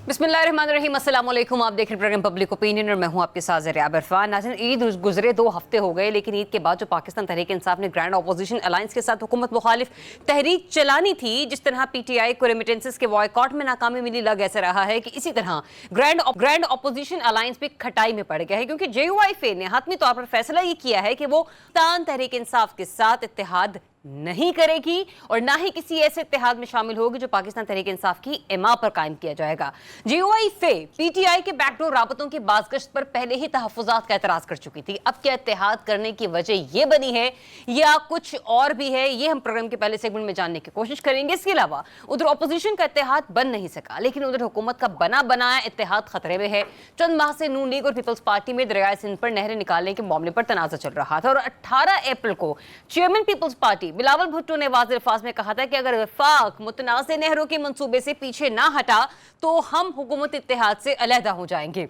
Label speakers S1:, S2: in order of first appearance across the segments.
S1: बिस्मिल्लाहिर्रहमानिर्रहीम, अस्सलाम वालेकुम। आप देख रहे हैं प्रोग्राम पब्लिक ओपिनियन और मैं हूं आपके साथ ज़रिया इरफान। नाज़रीन, ईद गुजरे 2 हफ्ते हो गए, लेकिन ईद के बाद जो पाकिस्तान तहरीक इंसाफ ने ग्रैंड अपोजिशन अलायंस के साथ हुकूमत मुखालिफ तहरीक चलानी थी, जिस तरह पीटीआई को रेमिटेंसेस के बॉयकॉट में नाकामी मिली, लग ऐसा रहा है कि इसी तरह ग्रैंड अपोजिशन अलायंस भी खटाई में पड़ गया है, क्योंकि JUIF ने हतमी तौर पर फैसला ये किया है कि वो पाकिस्तान तहरीक इंसाफ के साथ इत्तेहाद नहीं करेगी और ना ही किसी ऐसे इत्तेहाद में शामिल होगी जो पाकिस्तान तहरीक इंसाफ की इमा पर कायम किया जाएगा। JUIF पीटीआई के बैकडोर राबतों की बाज़गश्त पर पहले ही तहफ़्फ़ुज़ात का एतराज़ कर चुकी थी। अब क्या इत्तेहाद करने की वजह ये बनी है या कुछ और भी है, ये हम प्रोग्राम के पहले सेगमेंट में जानने की कोशिश करेंगे। इसके अलावा उधर अपोजिशन का इत्तेहाद बन नहीं सका, लेकिन उधर हुकूमत का बना बनाया इत्तेहाद खतरे में है। चंद माह से नून लीग और पीपल्स पार्टी में दरियाए सिंध पर नहरें निकालने के मामले पर तनाज़ा चल रहा था और 18 अप्रैल को चेयरमैन पीपल्स पार्टी बिलावल भुट्टो ने वाज़ेह अल्फाज में कहा था कि अगर वफाक मुतनाज़ नहरों के मंसूबे से पीछे ना हटा तो हम हुकूमत इत्तेहाद से अलहदा हो जाएंगे।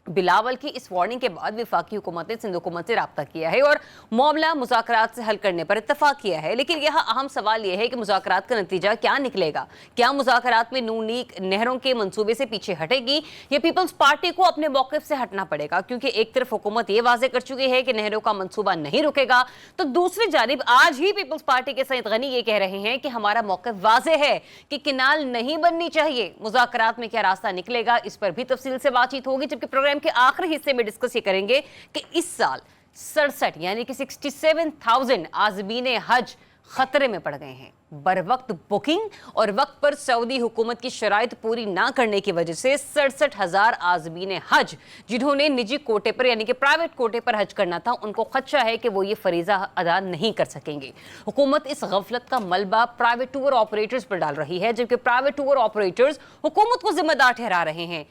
S1: बिलावल की इस वार्निंग के बाद वफाकी हुकूमत ने सिंध हुकूमत से राब्ता किया है और मामला मुज़ाकरात से हल करने पर इत्तफाक किया है। लेकिन यहाँ अहम सवाल यह है कि मुज़ाकरात का नतीजा क्या निकलेगा? क्या मुज़ाकरात में नून लीग नहरों के मंसूबे से पीछे हटेगी या पीपल्स पार्टी को अपने मौक़िफ़ से हटना पड़ेगा? क्योंकि एक तरफ हुकूमत ये वाज़ेह कर चुकी है कि नहरों का मंसूबा नहीं रुकेगा, तो दूसरी जानिब आज ही पीपल्स पार्टी के सईद गनी ये कह रहे हैं कि हमारा मौक़िफ़ वाज़ेह है कि किनाल नहीं बननी चाहिए। मुज़ाकरात में क्या रास्ता निकलेगा, इस पर भी तफसील से बातचीत होगी, जबकि प्रोग्राम के आखिरी हिस्से में डिस्कस ये करेंगे कि इस साल 67 यानी कि 67,000 आज़मीन हज खतरे में पड़ गए हैं। बर वक्त बुकिंग और वक्त पर सऊदी हुकूमत की शराइत पूरी ना करने की वजह से 67,000 आज़मीन हज जिन्होंने निजी कोटे पर यानी कि प्राइवेट कोटे पर हज करना था, उनको खदशा है कि वो ये फरीजा अदा नहीं कर सकेंगे। हुकूमत इस गफलत का मलबा प्राइवेट टूर ऑपरेटर्स पर डाल रही है, जबकि प्राइवेट टूर ऑपरेटर्स हुकूमत को जिम्मेदार ठहरा रहे हैं।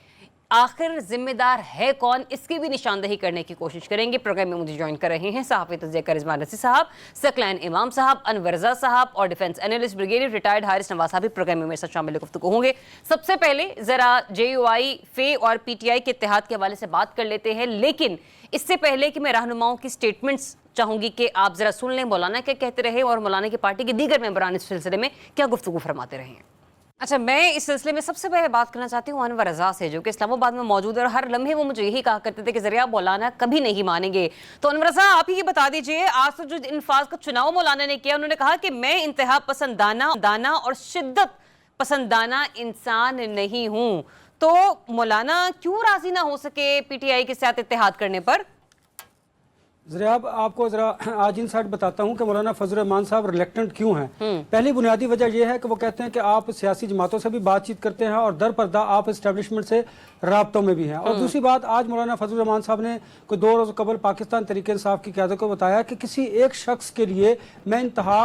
S1: आखिर जिम्मेदार है कौन, इसकी भी निशानदही करने की कोशिश करेंगे। प्रोग्राम में मुझे ज्वाइन कर रहे हैं सहाफ़ी तज़किया करिश्मा नसी साहब, सकलैन इमाम साहब, अनवर रज़ा साहब और defence analyst brigadier retired Haris Nawaz साहब भी प्रोग्राम में मेरे साथ शामिल गुफ्तगू होंगे। सबसे पहले जरा JUIF और PTI के इत्तेहाद के हवाले से बात कर लेते हैं, लेकिन इससे पहले कि मैं रहनुमाओं की स्टेटमेंट्स चाहूंगी कि आप जरा सुन लें मौलाना क्या कहते रहे और मौलाना की पार्टी के दीगर मेंबरान इस सिलसिले में क्या गुफ्तगू फरमाते रहे हैं। अच्छा, मैं इस सिलसिले में सबसे पहले बात करना चाहती हूँ अनवर रज़ा से, जो कि इस्लामाबाद में मौजूद है और हर लम्हे वो मुझे यही कहा करते थे कि ज़रिया मौलाना कभी नहीं मानेंगे। तो अनवर रज़ा, आप ही ये बता दीजिए, आज तो जो इंफाज का चुनाव मौलाना ने किया, उन्होंने कहा कि मैं इंतहा पसंदाना और शिद्दत पसंदाना इंसान नहीं हूँ, तो मौलाना क्यों राजी ना हो सके PTI के साथ इत्तेहाद करने पर?
S2: ज़रा आपको ज़रा आज इनसाइट बताता हूँ कि मौलाना फजल रहमान साहब रिलेक्टेंट क्यों हैं। पहली बुनियादी वजह यह है कि वो कहते हैं कि आप सियासी जमातों से भी बातचीत करते हैं और दर पर्दा आप इस्टेब्लिशमेंट से राब्तों में भी हैं। और दूसरी बात, आज मौलाना फजल रहमान साहब ने कोई 2 रोज़ कबल पाकिस्तान तहरीक इंसाफ की क़यादत को बताया कि किसी एक शख्स के लिए मैं इंतहा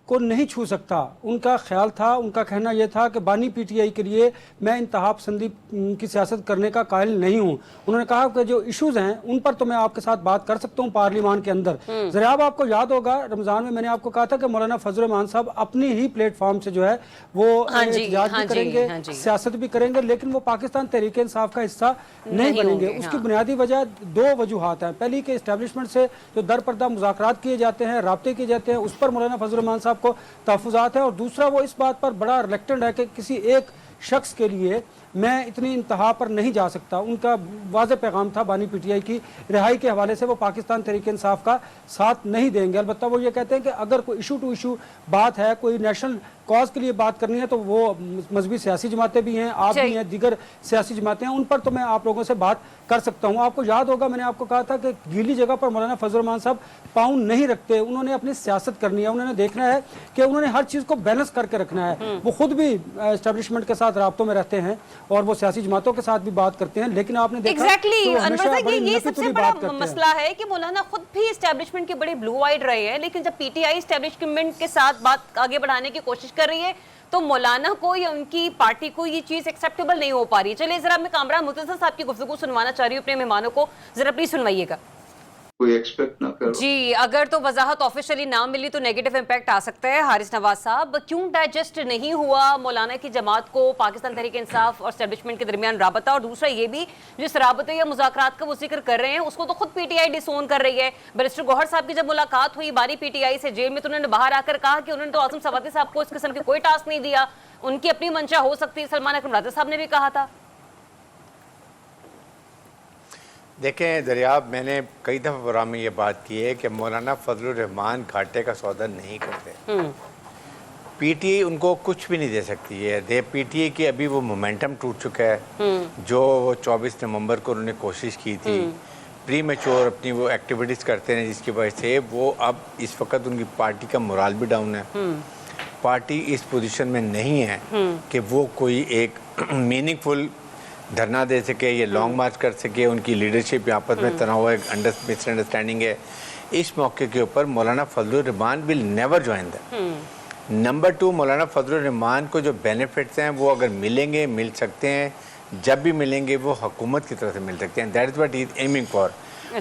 S2: को नहीं छू सकता। उनका ख्याल था, उनका कहना यह था कि बानी PTI के लिए मैं इंतहा पसंदी की सियासत करने का कायल नहीं हूँ। उन्होंने कहा कि जो इश्यूज हैं उन पर तो मैं आपके साथ बात कर सकता हूँ पार्लियामान के अंदर। जरा आपको याद होगा रमजान में मैंने आपको कहा था कि मौलाना फजल रहमान साहब अपनी ही प्लेटफॉर्म से जो है वो एहतजाज भी करेंगे, सियासत भी करेंगे, लेकिन वो पाकिस्तान तहरीक इंसाफ का हिस्सा नहीं बनेंगे। उसकी बुनियादी वजह 2 वजूहात हैं। पहली कि इस्टेब्लिशमेंट से जो दर पर्दा मुज़ाकरात किए जाते हैं, राब्ते किए जाते हैं, उस पर मौलाना फजल रहमान साहब को तहफ़्फ़ुज़ात है। और दूसरा, वो इस बात पर बड़ा रिलेक्टेंट है कि किसी एक शख्स के लिए मैं इतनी इंतहा पर नहीं जा सकता। उनका वाज़ेह पैगाम था बानी PTI की रिहाई के हवाले से, वो पाकिस्तान तहरीक इंसाफ का साथ नहीं देंगे। अलबत्ता वो ये कहते हैं कि अगर कोई इशू टू इशू बात है, कोई नेशनल कॉज के लिए बात करनी है, तो वो मजहबी सियासी जमातें भी हैं, आप भी हैं, दीगर सियासी जमातें हैं, उन पर तो मैं आप लोगों से बात कर सकता हूँ। आपको याद होगा मैंने आपको कहा था कि गीली जगह पर मौलाना फजल रहमान साहब पाँव नहीं रखते। उन्होंने अपनी सियासत करनी है, उन्होंने देखना है कि उन्होंने हर चीज़ को बैलेंस करके रखना है। वो खुद भी एस्टेब्लिशमेंट के साथ राब्तों में रहते हैं और वो सियासी जमातों के साथ भी बात करते हैं, लेकिन आपने देखा
S1: ये सबसे बड़ा मसला है कि मौलाना खुद भी एस्टेब्लिशमेंट के बड़े ब्लू आइड रहे हैं, लेकिन जब PTI एस्टेब्लिशमेंट के साथ बात आगे बढ़ाने की कोशिश कर रही है तो मौलाना को या उनकी पार्टी को ये चीज एक्सेप्टेबल नहीं हो पा रही है। चलिए जरा मैं कामरान मुतज़्ज़िल साहब की गुफ्तगू सुनवाना चाह रही हूँ अपने मेहमानों को, जरा प्लीज सुनवाइएगा।
S3: कोई एक्सपेक्ट ना करो
S1: जी। अगर तो वजाहत ऑफिशियली ना मिली तो नेगेटिव इम्पैक्ट आ सकता है। हारिस नवाज साहब, क्यों डाइजेस्ट नहीं हुआ मौलाना की जमात को पाकिस्तान तहरीक इंसाफ और एस्टेब्लिशमेंट के दरमियान राबता? और दूसरा ये भी, जिस राबते या मुज़ाकरात का वो जिक्र कर रहे हैं उसको तो खुद PTI डिसोन कर रही है। बैरिस्टर गौहर साहब की जब मुलाकात हुई बानी PTI से जेल में, तो उन्होंने बाहर आकर कहा कि उन्होंने तो आज़म सवाती साहब को इस किस्म की कोई टास्क नहीं दिया, उनकी अपनी मंशा हो सकती है। सलमान अकरम राजा साहब ने भी कहा था।
S4: دیکھیں دریاب، میں نے کئی دفعہ پروگرام میں یہ بات کی ہے کہ مولانا فضل الرحمان گھاٹے کا سودا نہیں کرتے. پی ٹی آئی ان کو کچھ بھی نہیں دے سکتی ہے. پی ٹی آئی کی ابھی وہ مومنٹم ٹوٹ چکا ہے جو وہ 24 نومبر کو انہوں نے کوشش کی تھی. پری میچور اپنی وہ ایکٹیویٹیز کرتے ہیں جس کی وجہ سے وہ اب اس وقت ان کی پارٹی کا مورال بھی ڈاؤن ہے. پارٹی اس پوزیشن میں نہیں ہے کہ وہ کوئی ایک میننگ فل دھرنا دے سکے یا لانگ مارچ کر سکے. ان کی لیڈرشپ آپس میں تنوع مس انڈرسٹینڈنگ ہے. اس موقع کے اوپر Maulana Fazlur will never join them. Number 2، Maulana فضل الرحمان کو جو بینیفٹس ہیں وہ اگر ملیں گے مل سکتے ہیں. جب بھی ملیں گے وہ حکومت کی طرف سے مل سکتے ہیں. That is what he is aiming for.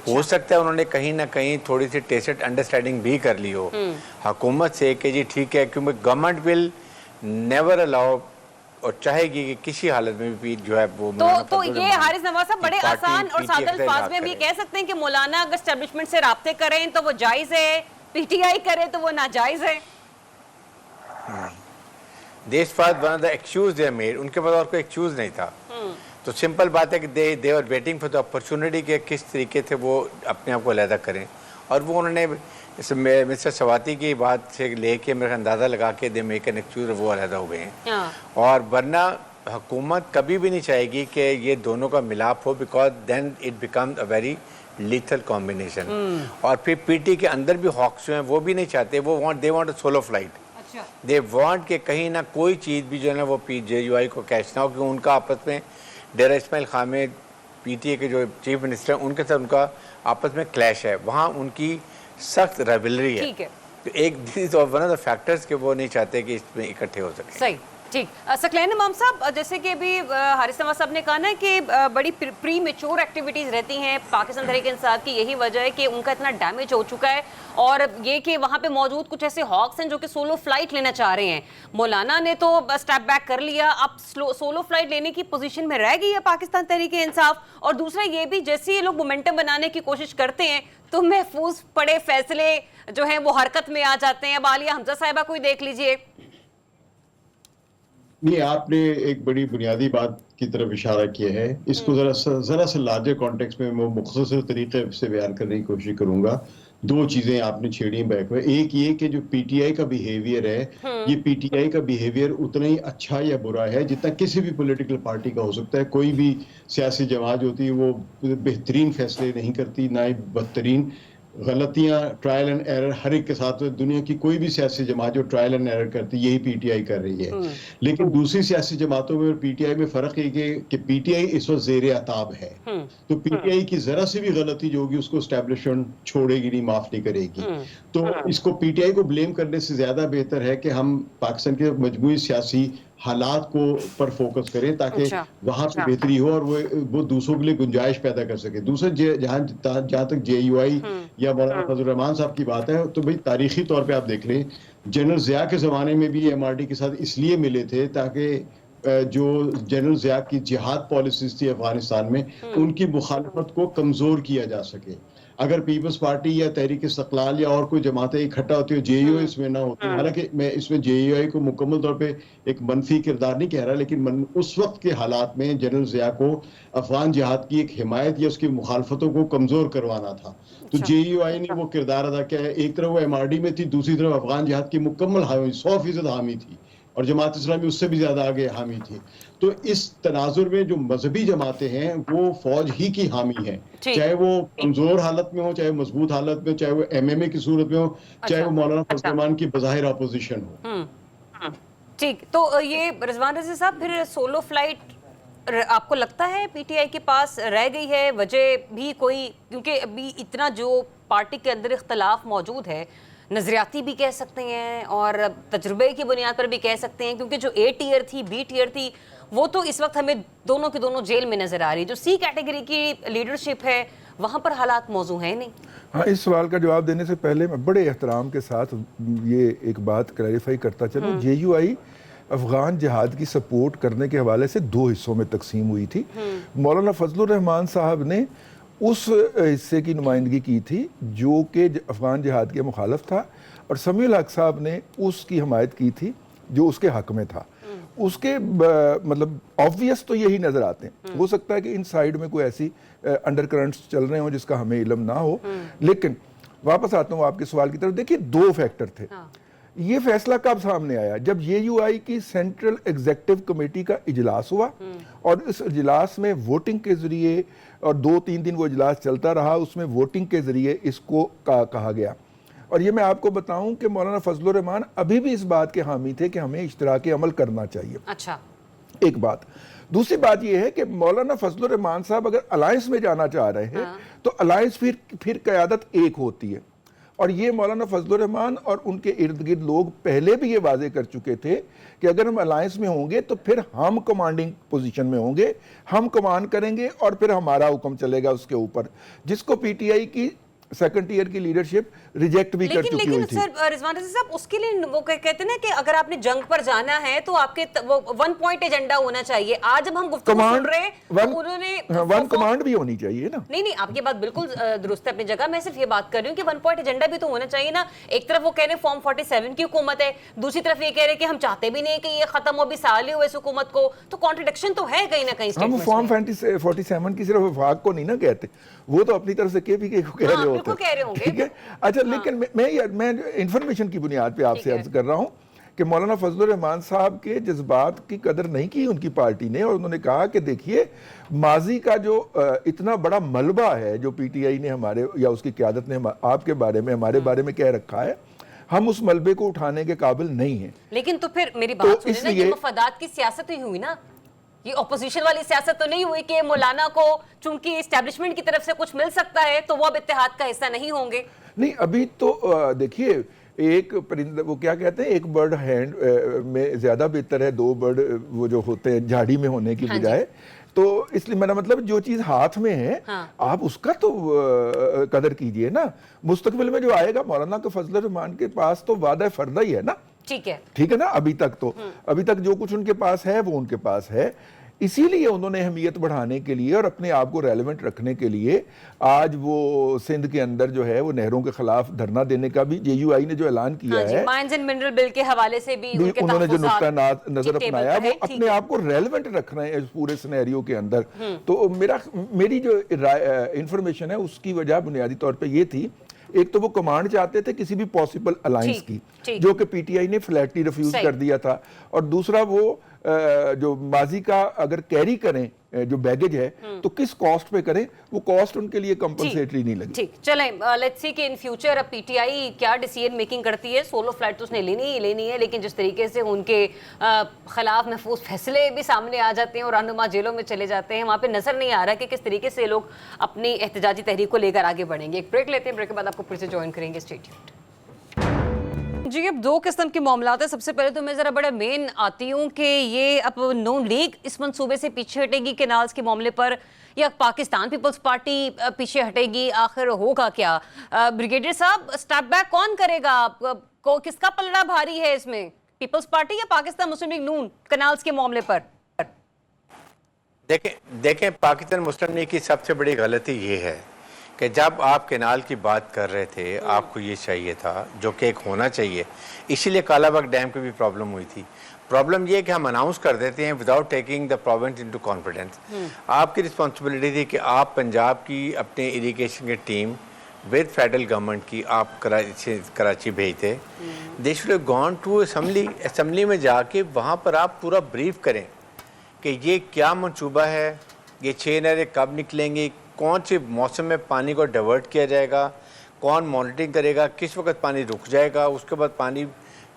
S4: ہو سکتا ہے انہوں نے کہیں نہ کہیں تھوڑی سی ٹیسٹ انڈرسٹینڈنگ بھی کر لی ہو حکومت سے کہ جی ٹھیک ہے، کیونکہ گورنمنٹ ول نیور الاؤ اور چاہے گی کہ کسی حالت میں بھی جو ہے وہ
S1: تو یہ حارث نواز صاحب بڑے آسان اور سادہ الفاظ میں بھی کہہ سکتے ہیں کہ مولانا اگر اسٹیبلشمنٹ سے رابطے کریں تو وہ جائز ہے، پی ٹی آئی کرے تو وہ ناجائز ہے.
S4: This for one of the excuse they made. ان کے پاس اور کوئی ایکسکیوز نہیں تھا. تو سمپل بات ہے کہ they are waiting for the opportunity کہ کس طریقے سے وہ اپنے آپ کو علیحدہ کریں. اور وہ انہوں نے مسٹر سواتی کی بات سے لے کے میرا اندازہ لگا کے دے میک این ایکسکیوز وہ علیحدہ ہو گئے ہیں. اور ورنہ حکومت کبھی بھی نہیں چاہے گی کہ یہ دونوں کا ملاپ ہو، because then it becomes a very lethal combination. اور پھر پی ٹی کے اندر بھی ہاکس جو ہیں وہ بھی نہیں چاہتے. وہ they want a solo flight. They want کہ کہیں نہ کوئی چیز بھی جو ہے نا وہ پی جے یو آئی کو کیچ نہ ہو. کیونکہ ان کا آپس میں ڈیرہ اسماعیل خان میں پی ٹی اے کے جو چیف منسٹر ہیں ان کے ساتھ ان کا آپس میں کلیش ہے. وہاں ان کی سخت ریولری ہے. تو ایک ون آف دا فیکٹرز کہ وہ نہیں چاہتے کہ اس میں اکٹھے ہو سکیں.
S1: صحیح، ٹھیک. ثقلین امام صاحب، جیسے کہ ابھی حارث نواز صاحب نے کہا نا کہ بڑی پری میچور ایکٹیویٹیز رہتی ہیں پاکستان تحریک انصاف کی. یہی وجہ ہے کہ ان کا اتنا ڈیمیج ہو چکا ہے. اور یہ کہ وہاں پہ موجود کچھ ایسے ہاکس ہیں جو کہ سولو فلائٹ لینا چاہ رہے ہیں. مولانا نے تو اسٹیپ بیک کر لیا، اب سولو فلائٹ لینے کی پوزیشن میں رہ گئی ہے پاکستان تحریک انصاف. اور دوسرا یہ بھی جیسے یہ لوگ مومنٹم بنانے کی کوشش کرتے ہیں تو محفوظ پڑے فیصلے جو ہیں وہ حرکت میں آ جاتے ہیں. اب عالیہ حمزہ صاحبہ کو ہی دیکھ لیجئے.
S5: نہیں، آپ نے ایک بڑی بنیادی بات کی طرف اشارہ کیا ہے. اس کو ذرا سا لارجر کانٹیکس میں مختصر طریقے سے بیان کرنے کی کوشش کروں گا. دو چیزیں آپ نے چھیڑی بیک میں. ایک یہ کہ جو پی ٹی آئی کا بیہیویئر ہے، یہ پی ٹی آئی کا بیہیویئر اتنا ہی اچھا یا برا ہے جتنا کسی بھی پولیٹیکل پارٹی کا ہو سکتا ہے. کوئی بھی سیاسی جماعت ہوتی ہے وہ بہترین فیصلے نہیں کرتی، نہ ہی بدترین. غلطیاں ٹرائل اینڈ ایرر ہر ایک کے ساتھ. دنیا کی کوئی بھی سیاسی جماعت جو ٹرائل اینڈ ایرر کرتی ہے یہی پی ٹی آئی کر رہی ہے. لیکن دوسری سیاسی جماعتوں میں اور پی ٹی آئی میں فرق یہ کہ پی ٹی آئی اس وقت زیر عتاب ہے. تو پی ٹی آئی کی ذرا سی بھی غلطی جو ہوگی اس کو اسٹیبلشمنٹ چھوڑے گی نہیں، معاف نہیں کرے گی. تو اس کو پی ٹی آئی کو بلیم کرنے سے زیادہ بہتر ہے کہ ہم پاکستان کے مجموعی سیاسی حالات کو پر فوکس کریں تاکہ وہاں پہ بہتری ہو اور وہ دوسروں کے لیے گنجائش پیدا کر سکے. دوسرا جہاں تک جے یو آئی یا مولانا فضل الرحمان صاحب کی بات ہے تو بھئی تاریخی طور پہ آپ دیکھ لیں، جنرل ضیاء کے زمانے میں بھی ایم آر ڈی کے ساتھ اس لیے ملے تھے تاکہ جو جنرل ضیاء کی جہاد پالیسیز تھی افغانستان میں ان کی مخالفت کو کمزور کیا جا سکے. اگر پیپلز پارٹی یا تحریک استقلال یا اور کوئی جماعتیں اکٹھا ہوتی ہو، جے یو آئی اس میں نہ ہوتی. حالانکہ میں اس میں جے یو آئی کو مکمل طور پہ ایک منفی کردار نہیں کہہ رہا، لیکن اس وقت کے حالات میں جنرل ضیاء کو افغان جہاد کی ایک حمایت یا اس کی مخالفتوں کو کمزور کروانا تھا. تو جے یو آئی نے وہ کردار ادا کیا ہے. ایک طرف وہ ایم آر ڈی میں تھی، دوسری طرف افغان جہاد کی مکمل حامی 100% حامی تھی، اور جماعت اسلامی اس سے بھی زیادہ آگے حامی تھی. تو اس تناظر میں جو مذہبی جماعتیں ہیں وہ فوج ہی کی حامی ہیں، چاہے وہ کمزور حالت میں ہو، چاہے مضبوط حالت میں، چاہے وہ ایم ایم اے کی صورت میں ہو، چاہے وہ مولانا فضل الرحمان کی بظاہر اپوزیشن ہو.
S1: ٹھیک. تو یہ رضوان رضی صاحب پھر سولو فلائٹ آپ کو لگتا ہے پی ٹی آئی کے پاس رہ گئی ہے؟ وجہ بھی کوئی، کیونکہ ابھی اتنا جو پارٹی کے اندر اختلاف موجود ہے، نظریاتی بھی کہہ سکتے ہیں اور تجربے کی بنیاد پر بھی کہہ سکتے ہیں، کیونکہ جو اے ٹیئر تھی، بی ٹیئر تھی، وہ تو اس وقت ہمیں دونوں کی دونوں جیل میں نظر آ رہی. جو سی کیٹیگری کی لیڈرشپ ہے وہاں پر حالات موضوع ہیں نہیں.
S6: ہاں، اس سوال کا جواب دینے سے پہلے میں بڑے احترام کے ساتھ یہ ایک بات کلیریفائی کرتا چلوں. جے یو آئی افغان جہاد کی سپورٹ کرنے کے حوالے سے دو حصوں میں تقسیم ہوئی تھی. مولانا فضل الرحمان صاحب نے اس حصے کی نمائندگی کی تھی جو کہ افغان جہاد کے مخالف تھا، اور سمیع الحق صاحب نے اس کی حمایت کی تھی جو اس کے حق میں تھا. اس کے مطلب آبویس تو یہی نظر آتے ہیں. ہو سکتا ہے کہ ان سائڈ میں کوئی ایسی انڈر کرنٹس چل رہے ہوں جس کا ہمیں علم نہ ہو, لیکن واپس آتا ہوں آپ کے سوال کی طرف. دیکھیے 2 فیکٹر تھے. یہ فیصلہ کب سامنے آیا؟ جب JUI کی سینٹرل ایگزیکٹو کمیٹی کا اجلاس ہوا, اور اس اجلاس میں ووٹنگ کے ذریعے, اور 2-3 دن وہ اجلاس چلتا رہا, اس میں ووٹنگ کے ذریعے اس کو کہا گیا. اور یہ میں آپ کو بتاؤں کہ مولانا فضل الرحمان ابھی بھی اس بات کے حامی تھے کہ ہمیں اشتراک عمل کرنا چاہیے.
S1: اچھا,
S6: ایک بات. دوسری بات یہ ہے کہ مولانا فضل الرحمان صاحب اگر الائنس میں جانا چاہ رہے ہیں تو الائنس پھر قیادت ایک ہوتی ہے, اور یہ مولانا فضل الرحمان اور ان کے ارد گرد لوگ پہلے بھی یہ واضح کر چکے تھے کہ اگر ہم الائنس میں ہوں گے تو پھر ہم کمانڈنگ پوزیشن میں ہوں گے, ہم کمانڈ کریں گے, اور پھر ہمارا حکم چلے گا اس کے اوپر, جس کو PTI کی سیکنڈ ایئر کی لیڈرشپ ریجیکٹ بھی کر چکی ہوئی تھی.
S1: لیکن سر رضوان رضا صاحب, اس کے لیے وہ کہتے ہیں نا کہ اگر آپ نے جنگ پر جانا ہے تو آپ کے 1 پوائنٹ ایجنڈا ہونا چاہیے. آج جب ہم گفتگو سن رہے ہیں تو انہوں نے
S6: 1 کمانڈ بھی ہونی چاہیے نا.
S1: نہیں, آپ کی بات بالکل درست ہے اپنی جگہ. میں صرف یہ بات کر رہی ہوں کہ 1 پوائنٹ ایجنڈا بھی تو ہونا چاہیے نا. ایک طرف وہ کہہ رہے ہیں فارم 47 کی حکومت ہے, دوسری طرف یہ کہہ رہے ہیں کہ ہم چاہتے بھی نہیں کہ یہ ختم ہو, بھی سال ہی ہوئے اس حکومت کو. تو کانٹرڈکشن تو ہے کہیں نہ کہیں.
S6: ہم فارم 47 کی صرف وفاق کو نہیں نا کہتے, وہ تو اپنی طرف سے KPK کو کہہ رہے ہوتے ہیں. اچھا, لیکن میں انفارمیشن کی بنیاد پہ آپ سے عرض کر رہا ہوں کہ مولانا فضل الرحمان صاحب کے جذبات کی قدر نہیں کی ان کی پارٹی نے, اور انہوں نے کہا کہ دیکھیے ماضی کا جو اتنا بڑا ملبہ ہے جو PTI نے ہمارے یا اس کی قیادت نے آپ کے بارے میں ہمارے بارے میں کہہ رکھا ہے, ہم اس ملبے کو اٹھانے کے قابل نہیں ہیں.
S1: لیکن تو پھر میری بات سنیں نا, یہ مفادات کی سیاست ہی ہوئی نا, یہ اپوزیشن والی سیاست تو نہیں ہوئی کہ مولانا کو چونکہ اسٹیبلشمنٹ کی طرف سے کچھ مل سکتا ہے تو وہ اب اتحاد کا حصہ نہیں ہوں گے.
S6: نہیں, ابھی تو دیکھیے ایک پرندہ, وہ کیا کہتے ہیں, ایک برڈ ہینڈ میں زیادہ بہتر ہے 2 برڈ وہ جو ہوتے ہیں جھاڑی میں ہونے کی بجائے. تو اس لیے میرا مطلب جو چیز ہاتھ میں ہے آپ اس کا تو قدر کیجئے نا. مستقبل میں جو آئے گا, مولانا کے فضل الرحمان کے پاس تو وعدہ فردہ ہی ہے نا. ٹھیک ہے نا. ابھی تک جو کچھ ان کے پاس ہے وہ ان کے پاس ہے. اسی لیے انہوں نے اہمیت بڑھانے کے لیے اور اپنے آپ کو ریلیونٹ رکھنے کے لیے آج وہ سندھ کے اندر جو ہے وہ نہروں کے خلاف دھرنا دینے کا بھی JUI نے جو اعلان کیا ہے,
S1: مائنز اینڈ منرل بل کے حوالے سے بھی
S6: انہوں نے جو نقطہ نظر اپنایا وہ اپنے آپ کو ریلیونٹ رکھ رہے ہیں اس پورے سینیریو کے اندر. تو میری جو انفارمیشن ہے اس کی وجہ بنیادی طور پہ یہ تھی, ایک تو وہ کمانڈ چاہتے تھے کسی بھی پاسبل الائنس کی جو کہ PTI نے فلیٹلی ریفیوز کر دیا تھا, اور دوسرا وہ جو ماضی کا اگر کیری کریں جو بیگیج ہے تو کس کاسٹ پہ کریں, وہ کاسٹ ان کے لیے کمپنسیٹری نہیں لگی.
S1: ٹھیک, چلیں لیٹس سی کہ ان فیوچر اب PTI کیا ڈیسیژن میکنگ کرتی ہے. سولو فلائٹ تو اس نے لینی ہے, لیکن جس طریقے سے ان کے خلاف محفوظ فیصلے بھی سامنے آ جاتے ہیں اور رہنما جیلوں میں چلے جاتے ہیں, وہاں پہ نظر نہیں آ رہا کہ کس طریقے سے لوگ اپنی احتجاجی تحریک کو لے کر آگے بڑھیں گے. ایک بریک لیتے ہیں, بریک کے بعد آپ کو پھر سے جوائن کریں گے. Stay tuned. جی, اب 2 قسم کے معاملات ہیں. سب سے پہلے تو میں ذرا بڑا مین آتی ہوں کہ یہ اب نون لیگ اس منصوبے سے پیچھے ہٹے گی کینالز کے معاملے پر, یا پاکستان پیپلز پارٹی پیچھے ہٹے گی, آخر ہوگا کیا؟ بریگیڈیئر صاحب, اسٹیپ بیک کون کرے گا؟ کس کا پلڑا بھاری ہے اس میں, پیپلز پارٹی یا پاکستان مسلم لیگ نون کینالز کے معاملے پر؟
S4: دیکھیں پاکستان مسلم لیگ کی سب سے بڑی غلطی یہ ہے کہ جب آپ کینال کی بات کر رہے تھے آپ کو یہ چاہیے تھا جو کہ ایک ہونا چاہیے. اسی لیے کالا باغ ڈیم کی بھی پرابلم ہوئی تھی. پرابلم یہ کہ ہم اناؤنس کر دیتے ہیں without taking the province into confidence. آپ کی رسپانسبلٹی تھی کہ آپ پنجاب کی اپنے اریگیشن کی ٹیم ود فیڈرل گورنمنٹ کی آپ کراچی بھیجتے. They should have gone to assembly میں جا کے وہاں پر آپ پورا بریف کریں کہ یہ کیا منصوبہ ہے, یہ 6 نہریں کب نکلیں گی, کون سے موسم میں پانی کو ڈیورٹ کیا جائے گا, کون مانیٹرنگ کرے گا, کس وقت پانی رک جائے گا, اس کے بعد پانی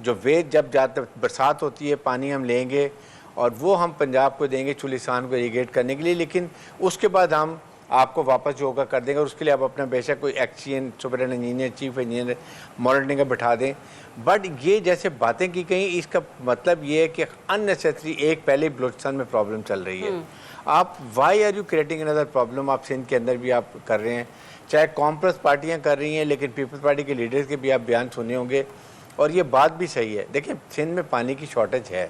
S4: جو ویٹ جب برسات ہوتی ہے پانی ہم لیں گے اور وہ ہم پنجاب کو دیں گے چولیسان کو اریگیٹ کرنے کے لیے, لیکن اس کے بعد ہم آپ کو واپس جو ہوگا کر دیں گے. اور اس کے لیے آپ اپنا بیشک کوئی exchange superintendent engineer chief engineer monitoring کا بٹھا دیں. بٹ یہ جیسے باتیں کی گئیں اس کا مطلب یہ ہے کہ ان نیسیسری ایک پہلے بلوچستان میں پرابلم چل رہی ہے. آپ وائی آر یو کریٹنگ اندر پرابلم, آپ سندھ کے اندر بھی آپ کر رہے ہیں, چاہے کانفرنس پارٹیاں کر رہی ہیں, لیکن پیپلز پارٹی کے لیڈرز کے بھی آپ بیان سنے ہوں گے اور یہ بات بھی صحیح ہے. دیکھیں سندھ میں پانی کی شارٹیج ہے,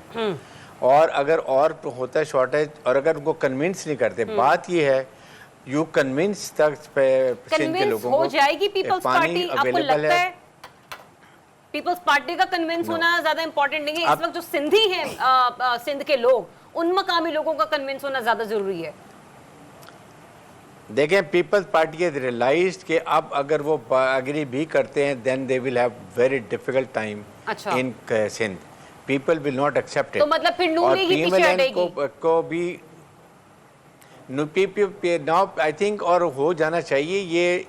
S4: اور اگر اور ہوتا ہے شارٹیج اور اگر ان کو کنونس نہیں کرتے, بات یہ ہے یو کنونس تک سندھ کے لوگوں کو
S1: ہو جائے گی پیپلز پارٹی, آپ کو لگتا ہے पीपल्स पार्टी का कन्विंस होना ज्यादा इंपॉर्टेंट नहीं है इस वक्त? जो सिंधी हैं सिंध के लोग, उन मकामी लोगों का कन्विंस होना ज्यादा जरूरी है।
S4: देखें, पीपल्स पार्टी हैज रियलाइज्ड कि अब अगर वो एग्री भी करते हैं then they will have very difficult time
S1: अच्छा।
S4: In Sindh. People will not accept it.
S1: तो मतलब फिर नून लीग ही पीछे हटेगी
S4: को भी नाउ आई थिंक, और हो जाना चाहिए ये।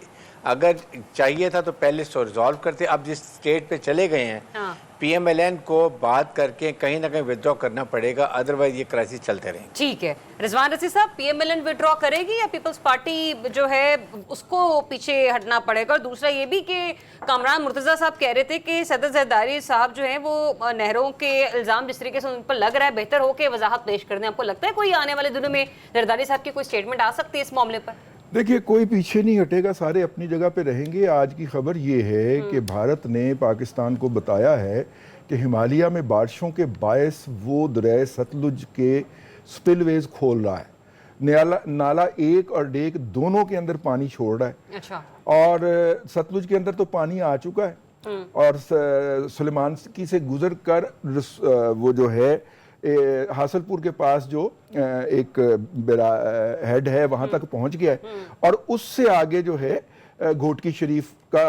S4: अगर चाहिए था तो पहले इसको रिजॉल्व करते। अब जिस स्टेट पे चले गए हैं,
S1: हाँ।
S4: PMLN को बात करके कहीं ना कहीं विथड्रॉ करना पड़ेगा, अदरवाइज ये क्राइसिस चलते रहेंगे।
S1: ठीक है, रिजवान रशीद साहब, PMLN विड्रॉ करेगी या पीपल्स पार्टी जो है उसको पीछे हटना पड़ेगा? और दूसरा ये भी कि कामरान मुर्तजा साहब कह रहे थे कि सदर जरदारी साहब जो हैं वो नहरों के इल्ज़ाम जिस तरीके से उन पर लग रहा है, बेहतर हो के वजाहत पेश कर दें। आपको लगता है कोई आने वाले दिनों में जरदारी साहब की कोई स्टेटमेंट आ सकती है इस मामले पर?
S6: देखिए, कोई पीछे नहीं हटेगा, सारे अपनी जगह पे रहेंगे। आज की खबर ये है कि भारत ने पाकिस्तान को बताया है कि हिमालय में बारिशों के बायस वो दरिया सतलुज के स्पिलवेज खोल रहा है। नाला 1 और डेक दोनों के अंदर पानी छोड़ रहा है।
S1: अच्छा।
S6: और सतलुज के अंदर तो पानी आ चुका है और सुलेमानकी से गुजर कर वो जो है हासलपुर के पास जो एक हेड है वहां तक पहुंच गया है। और उससे आगे जो है घोटकी शरीफ का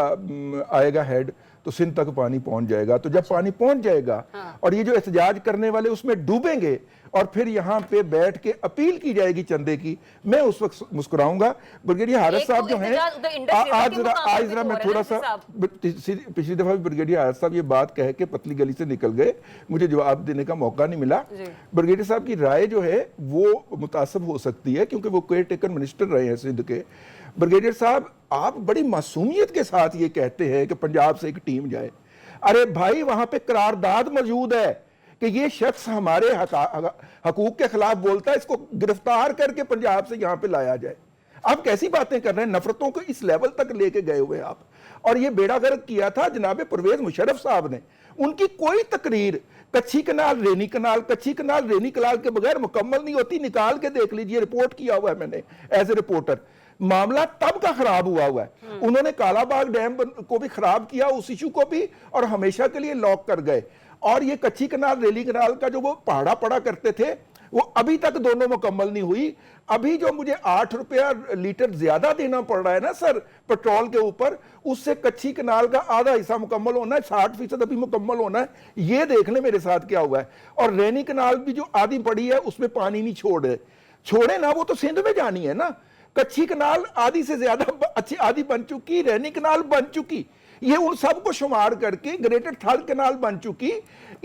S6: आएगा हेड, तो सिंध तक पानी पहुंच जाएगा। तो जब पानी पहुंच जाएगा और ये जो एहतजाज करने वाले उसमें डूबेंगे और फिर यहाँ पे बैठ के अपील की जाएगी चंदे की, मैं उस वक्त मुस्कुराऊंगा। ब्रिगेडियर हारिस साहब जो हैं, आज जरा मैं थोड़ा सा, पिछली दफा भी ब्रिगेडियर हारिस साहब ये बात कह के पतली गली से निकल गए, मुझे जवाब देने का मौका नहीं मिला। ब्रिगेडियर साहब की राय जो है वो मुतासब हो सकती है क्योंकि वो केयर टेकर मिनिस्टर रहे हैं सिंध के। ब्रिगेडियर साहब, आप बड़ी मासूमियत के साथ ये कहते हैं कि पंजाब से एक टीम जाए। अरे भाई, वहां पे करारदाद मौजूद है कि ये शख्स हमारे हकूक के खिलाफ बोलता है, इसको गिरफ्तार करके पंजाब से यहां पे लाया जाए। आप कैसी बातें कर रहे हैं? नफरतों को इस लेवल तक लेके गए हुए आप। और ये बेड़ा गर्क किया था जनाब परवेज मुशर्रफ साहब ने। उनकी कोई तकरीर कच्ची कनाल रेनी कनाल, कच्ची कनाल रेनी कनाल के बगैर मुकम्मल नहीं होती। निकाल के देख लीजिए, रिपोर्ट किया हुआ है मैंने एज ए रिपोर्टर। मामला तब का खराब हुआ है। उन्होंने कालाबाग डैम को भी खराब किया, उस इशू को भी, और हमेशा के लिए लॉक कर गए। और ये कच्ची कनाल रेली कनाल का जो वो पहाड़ा पड़ा करते थे, वो अभी तक दोनों मुकम्मल नहीं हुई। अभी जो मुझे 8 रुपया लीटर ज्यादा देना पड़ रहा है ना सर पेट्रोल के ऊपर, उससे कच्ची कनाल का आधा हिस्सा मुकम्मल होना है, 60% अभी मुकम्मल होना है। ये देख ले मेरे साथ क्या हुआ है। और रेनी कनाल भी जो आधी पड़ी है उसमें पानी नहीं छोड़े ना, वो तो सिंध में जानी है ना। कच्ची कनाल आधी से ज्यादा अच्छी आधी बन चुकी, रेनी कनाल बन चुकी, ये उन सब को शुमार करके ग्रेटर थल कनाल बन चुकी।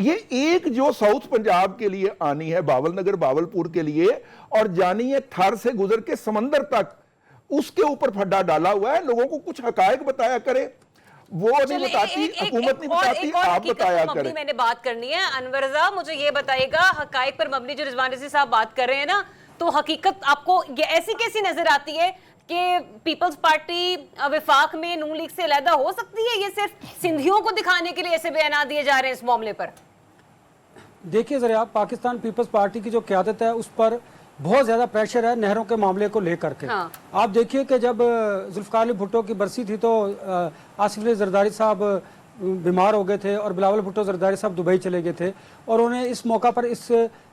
S6: ये एक जो साउथ पंजाब के लिए आनी है, बावल नगर बावलपुर के लिए, और जानी है थर से गुजर के समंदर तक, उसके ऊपर फड्डा डाला हुआ है। लोगों को कुछ हकायक बताया करे, वो नहीं बताती, हुकूमत नहीं बताती, आप बताया करें।
S1: मैंने बात करनी है अनवरजा, मुझे ये बताइएगा, हकायक पर मबनी जो रिजवान रशीद साहब बात कर रहे हैं ना, तो हकीकत आपको ये ऐसी कैसी नजर आती है कि पीपल्स पार्टी विफाक में नून लीग से अलहदा हो सकती है? ये सिर्फ सिंधियों को दिखाने के लिए ऐसे बयान दिए जा रहे हैं इस मामले पर?
S2: देखिए जरा, पाकिस्तान पीपल्स पार्टी की जो क़यादत है उस पर बहुत ज़्यादा प्रेशर है नहरों के मामले को लेकर के।
S1: हाँ।
S2: आप देखिए कि जब जुल्फ़िकार अली भुट्टो की बरसी थी तो आसिफ अली जरदारी साहब बीमार हो गए थे और बिलावल भुट्टो जरदारी साहब दुबई चले गए थे, और उन्हें इस मौका पर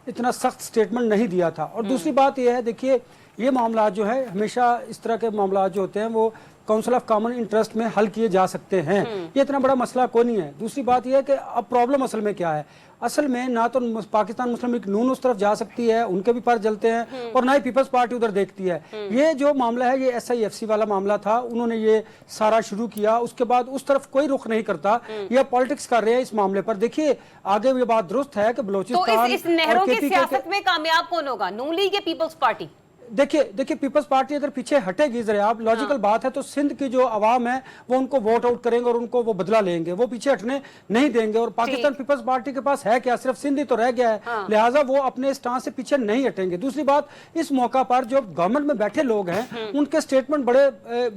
S2: इतना सख्त स्टेटमेंट नहीं दिया था। और दूसरी बात यह है, देखिए ये मामला जो है, हमेशा इस तरह के मामला जो होते हैं वो काउंसिल ऑफ कॉमन इंटरेस्ट में हल किए जा सकते हैं। ये इतना बड़ा मसला कोई नहीं है। दूसरी बात यह है कि अब प्रॉब्लम असल में क्या है, असल में ना तो पाकिस्तान मुस्लिम लीग नून उस तरफ जा सकती है, उनके भी पर जलते हैं, और ना ही पीपल्स पार्टी उधर देखती है। ये जो मामला है ये SIFC वाला मामला था, उन्होंने ये सारा शुरू किया, उसके बाद उस तरफ कोई रुख नहीं करता, ये पॉलिटिक्स कर रहे हैं इस मामले पर। देखिए आगे ये बात दुरुस्त है कि बलोचिस्तान
S1: तो इस नहरों की सियासत में कामयाब कौन होगा, नून लीग या पीपल्स पार्टी?
S2: देखिए पीपल्स पार्टी अगर पीछे हटेगी जरा, आप लॉजिकल बात है, तो सिंध की जो आवाम है वो उनको वोट आउट करेंगे और उनको वो बदला लेंगे, वो पीछे हटने नहीं देंगे। और पाकिस्तान पीपल्स पार्टी के पास है क्या, सिर्फ सिंध ही तो रह गया है, लिहाजा वो अपने स्टांस से पीछे नहीं हटेंगे। दूसरी बात, इस मौका पर जो गवर्नमेंट में बैठे लोग हैं उनके स्टेटमेंट बड़े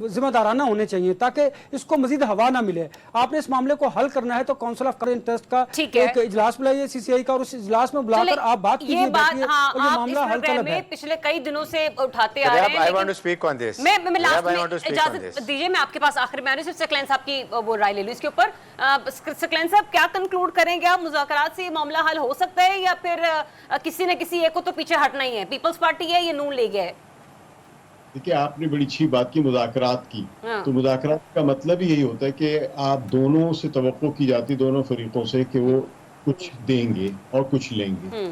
S2: जिम्मेदाराना होने चाहिए ताकि इसको मजीद हवा ना मिले। आपने इस मामले को हल करना है तो काउंसिल ऑफ कॉमन इंटरेस्ट का एक इजलास बुलाइए CCI का, और उस इजलास में बुलाकर आप बात कीजिए, मामला हल तलब है।
S1: पिछले कई दिनों से से उठाते आ रहे हैं।
S4: I want to speak on this.
S1: मैं लास्ट
S4: I want to
S1: में
S4: speak on
S1: इजाजत
S4: this.
S1: दीजिए, मैं आपके पास आखिर में आने से सकलैन साहब की वो राय ले लूं इसके ऊपर। सकलैन साहब, क्या कंक्लूड करेंगे आप? मुज़ाकरात से ये मामला हल हो सकता है या फिर किसी न किसी एक को तो पीछे हटना ही है? पीपल्स पार्टी है या नून लीग है?
S5: देखिए, आपने बड़ी अच्छी बात की मुज़ाकरात की।
S1: हाँ।
S5: तो मुज़ाकरात का मतलब ही यही होता है कि आप दोनों से तवक्को की जाती, दोनों फरीकों से, कि वो कुछ देंगे और कुछ लेंगे।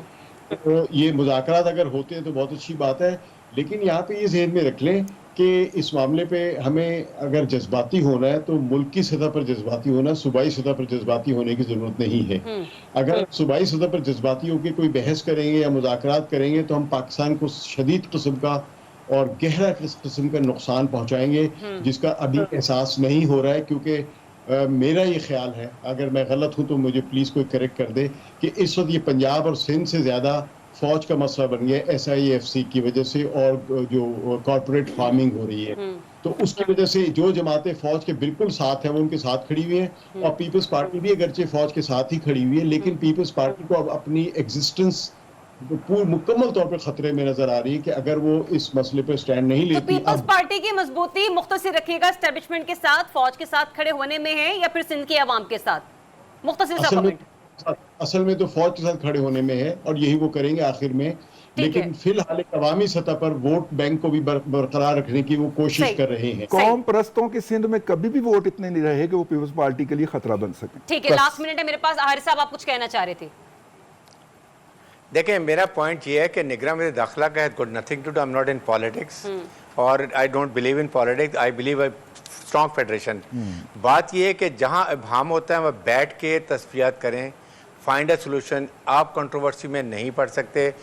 S5: तो ये मुज़ाकरात अगर होते हैं तो बहुत अच्छी बात है, लेकिन यहाँ पे ये ज़हन में रख लें कि इस मामले पे हमें अगर जज्बाती होना है तो मुल्क की सतह पर जज्बाती होना, सूबाई सतह पर जज्बाती होने की ज़रूरत नहीं है। अगर सूबाई सतह पर जज्बाती होकर कोई बहस करेंगे या मुज़ाकरात करेंगे तो हम पाकिस्तान को शदीद किस्म का और गहरा किस्म का नुकसान पहुंचाएंगे, जिसका अभी एहसास नहीं हो रहा है। क्योंकि मेरा ये ख्याल है, अगर मैं गलत हूं तो मुझे प्लीज़ कोई करेक्ट कर दे, कि इस वक्त ये पंजाब और सिंध से ज़्यादा फौज का मसला बन गया SIAFC की वजह से, और जो कॉर्पोरेट फार्मिंग हो रही है, तो उसकी वजह से जो जमातें फौज के बिल्कुल साथ हैं वो उनके साथ खड़ी हुई हैं, और पीपल्स पार्टी भी अगरचे फौज के साथ ही खड़ी हुई है, लेकिन पीपल्स पार्टी को अब अपनी एग्जिस्टेंस पूरी मुकम्मल तौर पे खतरे में नजर आ रही है कि अगर वो इस मसले पे स्टैंड नहीं
S1: तो
S5: लेती।
S1: पीपल्स पार्टी की मजबूती मुख्तसर रखिएगा एस्टेब्लिशमेंट के साथ, फौज के साथ खड़े होने में है, या फिर सिंध के अवाम के साथ? मुख्तसर सा कमेंट।
S5: असल में तो फौज के साथ खड़े होने में है, और यही वो करेंगे आखिर में। लेकिन फिलहाल एक अवामी सतह पर वोट बैंक को भी बरकरार रखने की वो कोशिश कर रहे हैं।
S6: कौम परस्तों के सिंध में कभी भी वोट इतने नहीं रहे कि वो पीपल्स पार्टी के लिए खतरा बन सके।
S1: ठीक है, लास्ट मिनट है मेरे पास। आरिफ साहब, आप कुछ कहना चाह रहे थे?
S4: देखें, मेरा पॉइंट ये है कि निगरान वज़ीर दाखिला का good nothing to do. I am not in politics और I don't believe in politics, I believe a strong federation. बात ये है कि जहाँ इब्हाम होता है वह बैठ के तस्फियात करें, फाइंड अ सोल्यूशन। आप कंट्रोवर्सी में नहीं पड़ सकते।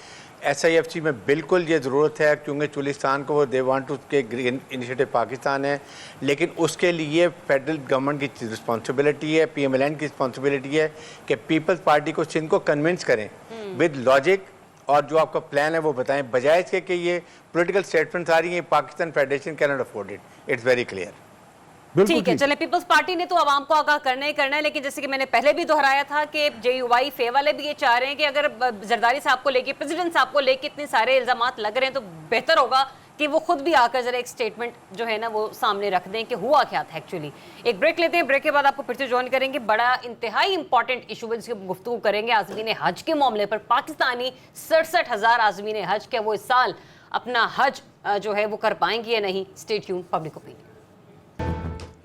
S4: SIFC में बिल्कुल ये ज़रूरत है, क्योंकि चुलिस्तान को वो दे वांट टू के ग्रीन इनिशिएटिव पाकिस्तान है, लेकिन उसके लिए फेडरल गवर्नमेंट की रिस्पॉन्सिबिलिटी है, PMLN की रिस्पॉन्सिबिलिटी है कि पीपल्स पार्टी को सिंध को कन्विंस करें विद लॉजिक, और जो आपका प्लान है वो बताएं, बजाय इसके कि ये पॉलिटिकल स्टेटमेंट्स आ रही हैं। Pakistan federation can not afford it, it's very clear.
S1: ठीक है, चले, पीपल्स पार्टी ने तो आवाम को आगाह करना ही करना है, लेकिन जैसे कि मैंने पहले भी दोहराया था कि JUI फे वाले भी ये चाह रहे हैं कि अगर जरदारी साहब को लेके, प्रेसिडेंट साहब को लेके इतने सारे इल्जामात लग रहे हैं तो बेहतर होगा कि वो खुद भी आकर जरा एक स्टेटमेंट जो है ना वो सामने रख दें कि हुआ क्या था एक्चुअली। एक ब्रेक लेते हैं, ब्रेक के बाद आपको फिर से ज्वाइन करेंगे। बड़ा इंतहाई इंपॉर्टेंट इशू है जिसकी गुफ्तगू करेंगे आज़मीन हज के मामले पर। पाकिस्तानी 67,000 आज़मीन हज के वो इस साल अपना हज जो है वो कर पाएंगे या नहीं। Stay tuned, public opinion.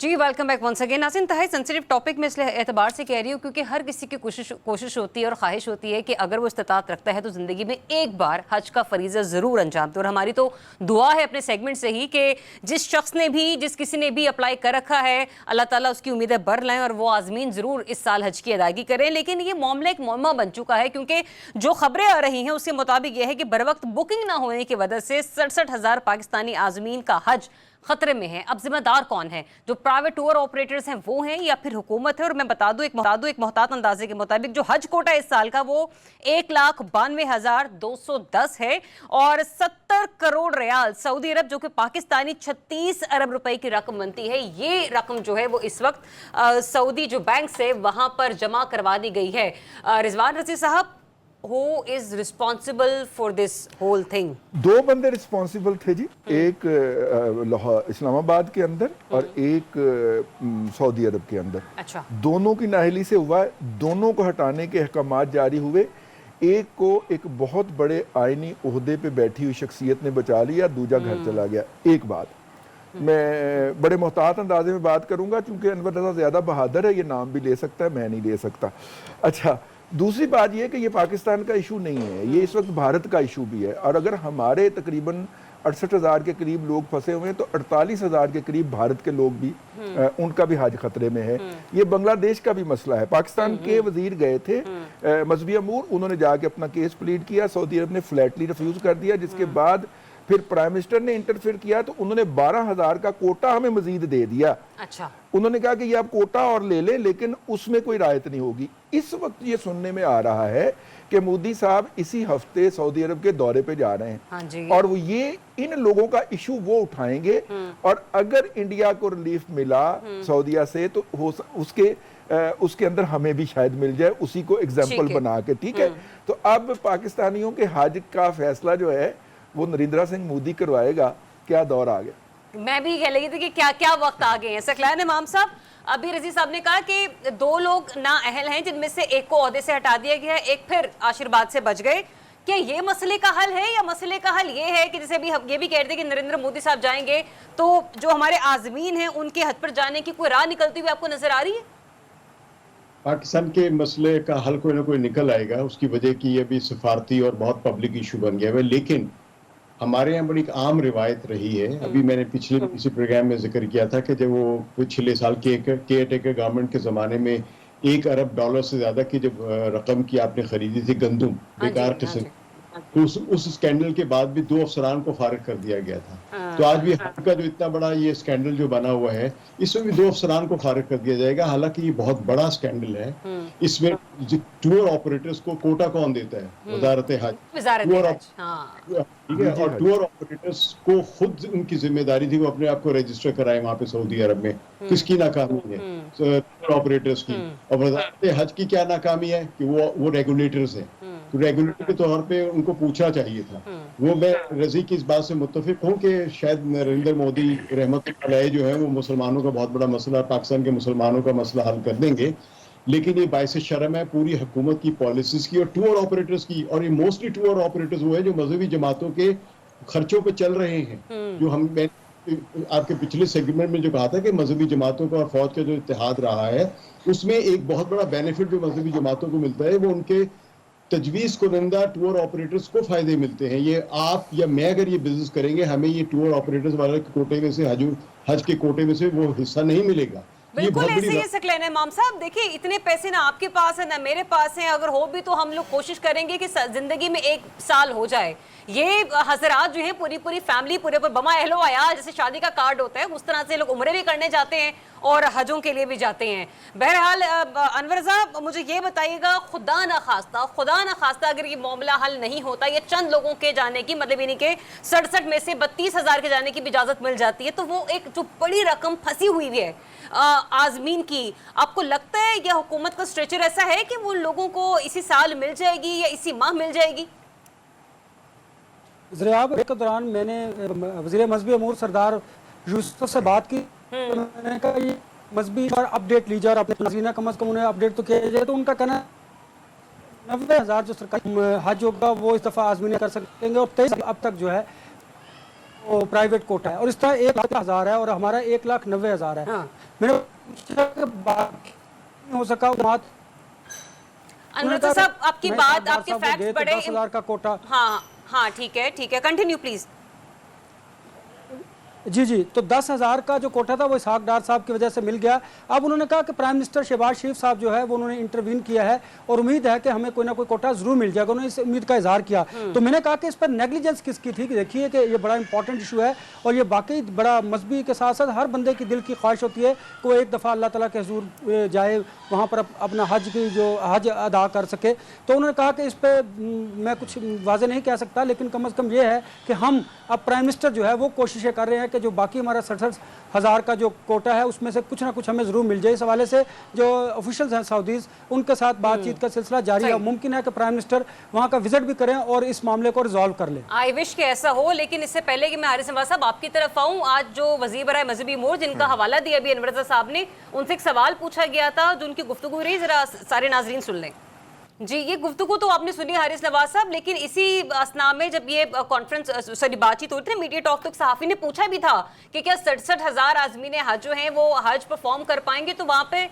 S1: जी, वेलकम बैक वंस अगेन। नाज़रीन, इंतहाई सेंसिटिव टॉपिक में इसलिए एतबार से कह रही हूँ क्योंकि हर किसी की कोशिश होती है और ख्वाहिश होती है कि अगर वो इस्तिताअत रखता है तो ज़िंदगी में एक बार हज का फरीज़ा ज़रूर अंजाम दे। और हमारी तो दुआ है अपने सेगमेंट से ही कि जिस शख्स ने भी, जिस किसी ने भी अप्लाई कर रखा है, अल्लाह ताला उसकी उम्मीदें बर लाएँ और वो आज़मीन ज़रूर इस साल हज की अदायगी करें। लेकिन ये मामला एक मुअम्मा बन चुका है, क्योंकि जो खबरें आ रही हैं उसके मुताबिक यह है कि बर वक्त बुकिंग ना होने की वजह से 67,000 पाकिस्तानी आज़मीन का हज खतरे में है। अब जिम्मेदार कौन है? जो प्राइवेट टूर ऑपरेटर्स हैं वो हैं या फिर हुकूमत है? और मैं बता दूं एक मोहतात अंदाजे के मुताबिक जो हज कोटा इस साल का वो 1,92,210 है और 70 करोड़ रियाल सऊदी अरब, जो कि पाकिस्तानी 36 अरब रुपए की रकम बनती है, ये रकम जो है वो इस वक्त सऊदी जो बैंक से वहां पर जमा करवा दी गई है। रिजवान रज़ी साहब, Who is responsible for this whole thing?
S6: दो बंदे रिस्पॉन्सिबल थे जी, एक इस्लामाबाद के अंदर और एक सऊदी अरब के अंदर।
S1: अच्छा,
S6: दोनों की नाअहली से हुआ, दोनों को हटाने के अहकामात जारी हुए। एक को एक बहुत बड़े आईनी ओहदे पे बैठी हुई शख्सियत ने बचा लिया, दूजा घर चला गया। एक बात मैं बड़े मोहतात अंदाजे में बात करूंगा, चूंकि अनवर रज़ा ज़्यादा बहादुर है, ये नाम भी ले सकता है, मैं नहीं ले सकता। अच्छा, दूसरी बात यह कि ये पाकिस्तान का इशू नहीं है, ये इस वक्त भारत का इशू भी है। और अगर हमारे तकरीबन 68,000 के करीब लोग फंसे हुए हैं तो 48,000 के करीब भारत के लोग भी उनका भी हज खतरे में है। ये बांग्लादेश का भी मसला है। पाकिस्तान के वजीर गए थे मजहबी अमूर, उन्होंने जाके अपना केस प्लीड किया, सऊदी अरब ने फ्लैटली रिफ्यूज कर दिया, जिसके बाद फिर प्राइम मिनिस्टर ने इंटरफेयर किया तो उन्होंने 12,000 का कोटा हमें मजीद दे दिया।
S1: अच्छा,
S6: उन्होंने कहा कि ये आप कोटा और ले लें, लेकिन उसमें कोई रायत नहीं होगी। इस वक्त ये सुनने में आ रहा है कि मोदी साहब इसी हफ्ते सऊदी अरब के दौरे पे जा रहे हैं।
S1: हाँ जी।
S6: और वो ये इन लोगों का इशू वो उठाएंगे, और अगर इंडिया को रिलीफ मिला सऊदीया से तो उसके अंदर हमें भी शायद मिल जाए, उसी को एग्जाम्पल बना के। ठीक है, तो अब पाकिस्तानियों के हज का फैसला जो है वो नरेंद्र सिंह मोदी करवाएगा, क्या दौर आ गया।
S1: मैं भी कह रही थी कि क्या क्या वक्त आ गए हैं। सकलैन इमाम साहब, अभी रजी साहब ने कहा कि 2 लोग नाअहल हैं जिनमें से एक को ओहदे से हटा दिया गया है, एक फिर आशीर्वाद से बच गए। क्या ये मसले का हल है, या मसले का हल ये है कि जैसे अभी हम ये भी कह रहे थे कि नरेंद्र मोदी साहब जाएंगे तो जो हमारे आज़मीन हैं उनके हद पर जाने की कोई राह निकलती हुई आपको नजर आ रही है?
S5: पाकिस्तान के मसले का हल कोई ना कोई निकल आएगा। उसकी वजह की ये भी सफारती और बहुत पब्लिक इशू बन गया है, लेकिन हमारे यहाँ बड़ी आम रिवायत रही है। अभी मैंने पिछले किसी प्रोग्राम में जिक्र किया था कि जब वो पिछले साल के केयर टेकर गवर्नमेंट के ज़माने में $1 अरब से ज़्यादा की जब रकम की आपने खरीदी थी गंदुम बेकार किस्म, तो उस स्कैंडल के बाद भी 2 अफसरान को फारिग कर दिया गया था। तो आज भी हज का जो इतना बड़ा ये स्कैंडल जो बना हुआ है, इसमें भी 2 अफसरान को फारिग कर दिया जाएगा। हालांकि ये बहुत बड़ा स्कैंडल है। इसमें टूर ऑपरेटर्स को कोटा कौन देता है? वजारत हज। ठीक है, और टूर ऑपरेटर्स को खुद उनकी जिम्मेदारी थी वो अपने आप को रजिस्टर कराए वहां पे सऊदी अरब में। किसकी नाकामी है? टूर ऑपरेटर्स की। और वजारत हज की क्या नाकामी है कि वो रेगुलेटर्स हैं। तो रेगुलेटर के तौर पे उनको पूछना चाहिए था। वो मैं रजी की इस बात से मुत्तफिक हूँ कि शायद नरेंद्र मोदी रहमतुल्लाह अलैह जो है वो मुसलमानों का बहुत बड़ा मसला, पाकिस्तान के मुसलमानों का मसला हल कर देंगे, लेकिन ये बाइस शर्म है पूरी हुकूमत की पॉलिसीज की और टूर ऑपरेटर्स की। और ये मोस्टली टूर ऑपरेटर्स वो है जो मजहबी जमातों के खर्चों पे चल रहे हैं। जो मैं आपके पिछले सेगमेंट में जो कहा था कि मजहबी जमातों का और फौज का जो इत्तेहाद रहा है, उसमें एक बहुत बड़ा बेनिफिट जो मजहबी जमातों को मिलता है वो उनके तजवीज़ कुनंदा टूर ऑपरेटर्स को फायदे मिलते हैं। ये आप या मैं अगर ये बिजनेस करेंगे, हमें ये टूर ऑपरेटर्स वाले के कोटे में से हज के कोटे में से वो हिस्सा नहीं मिलेगा।
S1: बिल्कुल ऐसे ही सकलैन इमाम साहब, देखिए इतने पैसे ना आपके पास है ना मेरे पास है, अगर हो भी तो हम लोग कोशिश करेंगे कि जिंदगी में 1 साल हो जाए। ये हजरात जो है पूरी फैमिली पूरे पर बमा अहलो आया जैसे शादी का कार्ड होता है उस तरह से लोग उम्रे भी करने जाते हैं और हजों के लिए भी जाते हैं। बहरहाल अनवर साहब मुझे ये बताइएगा, खुदा ना खास्ता अगर ये मामला हल नहीं होता, ये चंद लोगों के जाने की मतलब यानी कि 67 में से 32,000 के जाने की भी इजाजत मिल जाती है, तो वो एक जो बड़ी रकम फंसी हुई है आजमीन की, आपको लगता है यह हुकूमत का स्ट्रेचर ऐसा है कि वो लोगों को इसी साल मिल जाएगी या इसी माह मिल जाएगी?
S2: ज़रियाब के दौरान मैंने वज़ीर मजहबी अमूर सरदार यूसुफ से बात की। मैंने कहा ये मजहबी और अपडेट लीजिए और अपने नाज़रीन कम अज़ कम उन्हें अपडेट तो किया जाए। तो उनका कहना 90,000 जो सरकारी हज होगा वो इस दफ़ा आज़मीन कर सकेंगे और 23 अब तक जो है वो प्राइवेट कोटा है और इस तरह 1,00,000 है और हमारा 1,90,000 है। मैंने पूछा कि बाकी हो सका
S1: अनवर साहब आपकी बात, आपके फैक्ट्स बड़े
S2: 10,000 का कोटा।
S1: हाँ ठीक है कंटिन्यू प्लीज।
S2: जी तो 10,000 का जो कोटा था वो इसहाक डार साहब की वजह से मिल गया। अब उन्होंने कहा कि प्राइम मिनिस्टर शहबाज शरीफ साहब जो है वो उन्होंने इंटरवीन किया है और उम्मीद है कि हमें कोई ना कोई कोटा जरूर मिल जाएगा। उन्होंने इस उम्मीद का इजहार किया। तो मैंने कहा कि इस पर नेग्लिजेंस किसकी थी? देखिए कि ये बड़ा इंपॉर्टेंट इशू है और ये बाकी बड़ा मजहबी के साथ साथ हर बंदे की दिल की ख्वाहिश होती है कि वो एक दफ़ा अल्लाह ताला के हुजूर जाए, वहाँ पर अपना हज अदा कर सके। तो उन्होंने कहा कि इस पर मैं कुछ वाज़ेह नहीं कह सकता, लेकिन कम अज़ कम ये है कि हम अब प्राइम मिनिस्टर जो है वो कोशिशें कर रहे हैं कि जो बाकी हमारा 67,000 का जो कोटा है उसमें से कुछ ना कुछ हमें जरूर मिल जाए। इस हवाले से जो ऑफिशियल्स हैं सऊदीज उनके साथ बातचीत का सिलसिला जारी है। मुमकिन है कि प्राइम मिनिस्टर वहां का विजिट भी करें और इस मामले को रिजॉल्व कर लें।
S1: आई विश कि ऐसा हो, लेकिन इससे पहले कि मैं हारिस नवाज साहब आपकी तरफ आऊं, आज जो वज़ीर बराए मजहबी उमूर जिनका हवाला दिया अभी अनवर साहब ने, उनसे एक सवाल पूछा गया था जो उनकी गुफ्तगू रही, जरा सारे नाजरीन सुन लें। जी ये गुफ्तगू तो आपने सुनी हारिस नवाज साहब, लेकिन इसी असना में जब ये कॉन्फ्रेंस बातचीत हुई थी मीडिया टॉक, तो सहाफ़ी ने पूछा भी था कि क्या 67,000 आज़मीन हज जो हैं वो हज परफॉर्म कर पाएंगे, तो वहाँ पे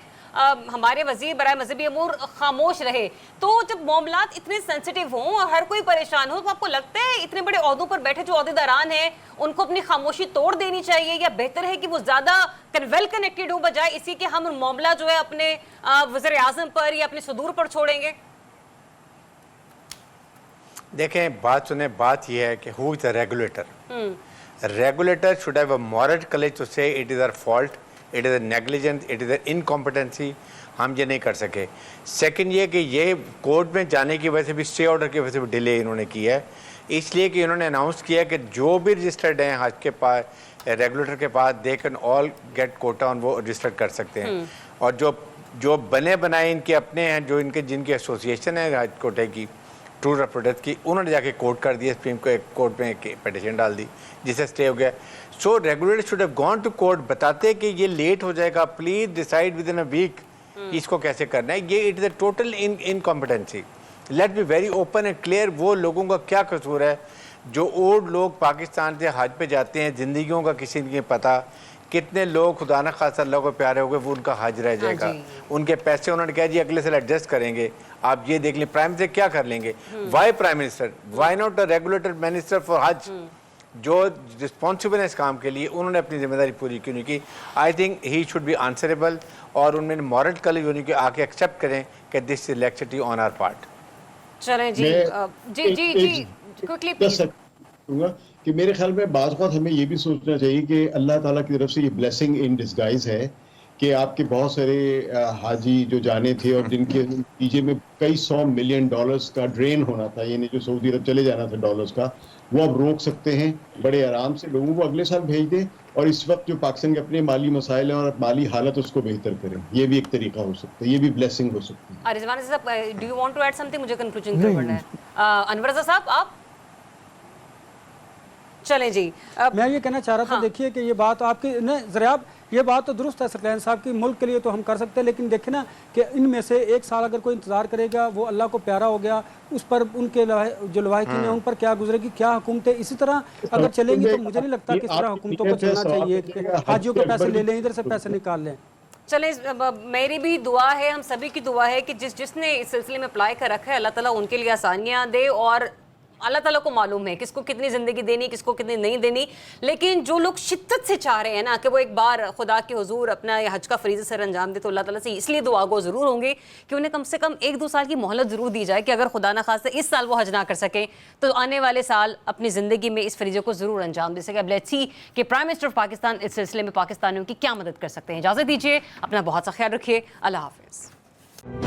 S1: हमारे वज़ीर बराए मजहबी अमूर खामोश रहे। तो जब मामलात इतने सेंसिटिव हों और हर कोई परेशान हो, तो आपको लगता है इतने बड़े ओहदों पर बैठे जो ओहदेदारान हैं उनको अपनी खामोशी तोड़ देनी चाहिए, या बेहतर है कि वो ज़्यादा वेल कनेक्टेड हो बजाय इसी के हम मामला जो है अपने वज़ीर आज़म पर या अपने सदूर पर छोड़ेंगे?
S4: देखें बात सुने, बात यह है कि who is the regulator? Regulator should have a moral courage to say it is our fault, it is a negligence, it is a incompetency, हम ये नहीं कर सके। सेकंड ये कि ये कोर्ट में जाने की वजह से भी, स्टे ऑर्डर की वजह से भी डिले इन्होंने किया है, इसलिए कि इन्होंने अनाउंस किया कि जो भी रजिस्टर्ड हैं हज के पास, रेगुलेटर के पास, they can all get quota on, वो रजिस्टर्ड कर सकते हैं। और जो बने बनाए इनके अपने हैं, जो इनके जिनकी एसोसिएशन है हज कोटे की, टूर ऑफ प्रोटेस्ट की, उन्होंने जाके कोर्ट कर दिया, सुप्रीम कोर्ट में पिटीशन डाल दी जिससे स्टे हो गया। So regulator should have gone to court, बताते कि ये लेट हो जाएगा, please decide within a week इसको कैसे करना है। ये it is a total incompetency. Let be very open and clear, वो लोगों का क्या कसूर है जो ओल्ड लोग पाकिस्तान से हज पे जाते हैं, ज़िंदगियों का किसी नहीं पता, कितने लोग खुदा न खासा अल्लाह को प्यारे हो गए वो उनका हज रह जाएगा, उनके पैसे उन्होंने कहा जी अगले साल एडजस्ट करेंगे। आप ये देख लें प्राइम मिनिस्टर क्या कर लेंगे, why prime minister, why not a regulator minister for Hajj जो रिस्पॉन्सिबल है इस काम के लिए, उन्होंने अपनी जिम्मेदारी पूरी क्यों नहीं की। I think he should be answerable और उनमें मॉरल कल होनी कि आके एक्सेप्ट करें कि this is laxity on our part.
S1: चलें जी जी जी जी क्विकली प्लीज।
S5: कि मेरे ख्याल में बाज़ वक़्त हमें ये भी सोचना चाहिए कि अल्लाह ताला की तरफ से ये ब्लेसिंग इन डिस्गाइज है कि आपके बहुत सारे हाजी जो जाने थे और जिनके नतीजे में कई $100 मिलियन का ड्रेन होना था, यानी जो सऊदी अरब चले जाना था डॉलर्स का, वो अब रोक सकते हैं बड़े आराम से, लोगों को अगले साल भेज दें और इस वक्त जो पाकिस्तान के अपने माली मसाइल हैं और माली हालत उसको बेहतर करें। ये भी एक तरीका हो सकता है, ये भी ब्लेसिंग हो सकती है।
S1: रिजवान साहब, do you want to add something? मुझे कंक्लूजन करना है। अनवर रज़ा साहब आप चलें जी।
S2: मैं ये कहना चाह रहा था, देखिए कि ये बात आपकी न ज़रियाब, ये बात तो दुरुस्त है सकलैन साहब की, मुल्क के लिए तो हम कर सकते हैं, लेकिन देखिए ना कि इनमें से एक साल अगर कोई इंतज़ार करेगा, वो अल्लाह को प्यारा हो गया, उस पर उनके जो लवाहिकीन हैं उन पर क्या गुजरेगी, क्या हुकूमतें इसी तरह अगर चलेंगी तो मुझे नहीं लगता कि इस तरह हुकूमतों को चलना चाहिए कि हाजियों के पैसे ले लें, इधर से पैसे निकाल लें।
S1: चलें, मेरी भी दुआ है, हम सभी की दुआ है कि जिसने इस सिलसिले में अप्लाई कर रखा है अल्लाह ताला उनके लिए आसानियाँ दे, और अल्लाह ताला को मालूम है किसको कितनी ज़िंदगी देनी, किसको कितनी नहीं देनी। लेकिन जो लोग शिद्दत से चाह रहे हैं ना कि वो एक बार खुदा के हुजूर अपना ये हज का फरीज़ा सर अंजाम दे, तो अल्लाह ताला से इसलिए दुआ गो ज़रूर होंगे कि उन्हें कम से कम 1-2 साल की मोहलत ज़रूर दी जाए कि अगर खुदा न खास्ता इस साल वो हज ना कर सकें तो आने वाले साल अपनी ज़िंदगी में इस फरीज़े को ज़रूर अंजाम दे सके। अब लेट्स सी कि प्राइम मिनिस्टर ऑफ पाकिस्तान इस सिलसिले में पाकिस्तानियों की क्या मदद कर सकते हैं। इजाज़त दीजिए, अपना बहुत सा ख्याल रखिए, अल्लाह हाफ़िज़।